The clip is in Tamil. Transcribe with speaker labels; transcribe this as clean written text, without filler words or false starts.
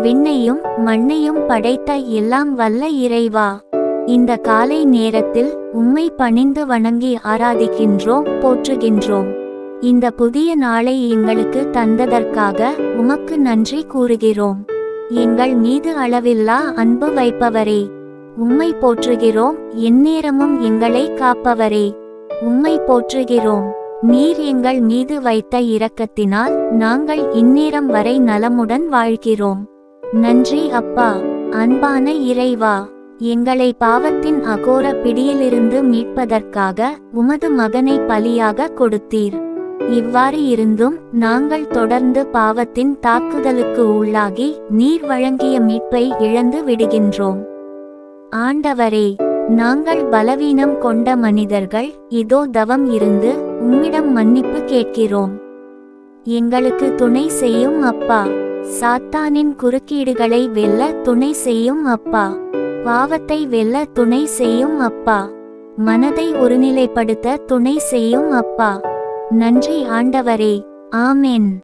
Speaker 1: விண்ணையும் மண்ணையும் படைத்த எல்லாம் வல்ல இறைவா, இந்த காலை நேரத்தில் உம்மை பணிந்து வணங்கி ஆராதிக்கின்றோம், போற்றுகின்றோம். இந்த புதிய நாளை எங்களுக்கு தந்ததற்காக உமக்கு நன்றி கூறுகிறோம். எங்கள் மீது அளவில்லா அன்பு வைப்பவரே, உம்மை போற்றுகிறோம். எந்நேரமும் எங்களை காப்பவரே, உம்மை போற்றுகிறோம். நீர் எங்கள் மீது வைத்த இரக்கத்தினால் நாங்கள் இந்நேரம் வரை நலமுடன் வாழ்கிறோம். நன்றி அப்பா. அன்பான இறைவா, எங்களை பாவத்தின் அகோர பிடியிலிருந்து மீட்பதற்காக உமது மகனை பலியாக கொடுத்தீர். இவ்வாறு இருந்தும் நாங்கள் தொடர்ந்து பாவத்தின் தாக்குதலுக்கு உள்ளாகி நீர் வழங்கிய மீட்பை இழந்து விடுகின்றோம். ஆண்டவரே, நாங்கள் பலவீனம் கொண்ட மனிதர்கள் இதோ தவம் இருந்து உம்மிடம் மன்னிப்பு கேட்கிறோம். எங்களுக்கு துணை செய்யும் அப்பா. சாத்தானின் குறுக்கீடுகளை வெல்ல துணை செய்யும் அப்பா. பாவத்தை வெல்ல துணை செய்யும் அப்பா. மனதை ஒருநிலைப்படுத்த துணை செய்யும் அப்பா. நன்றி ஆண்டவரே. ஆமென்.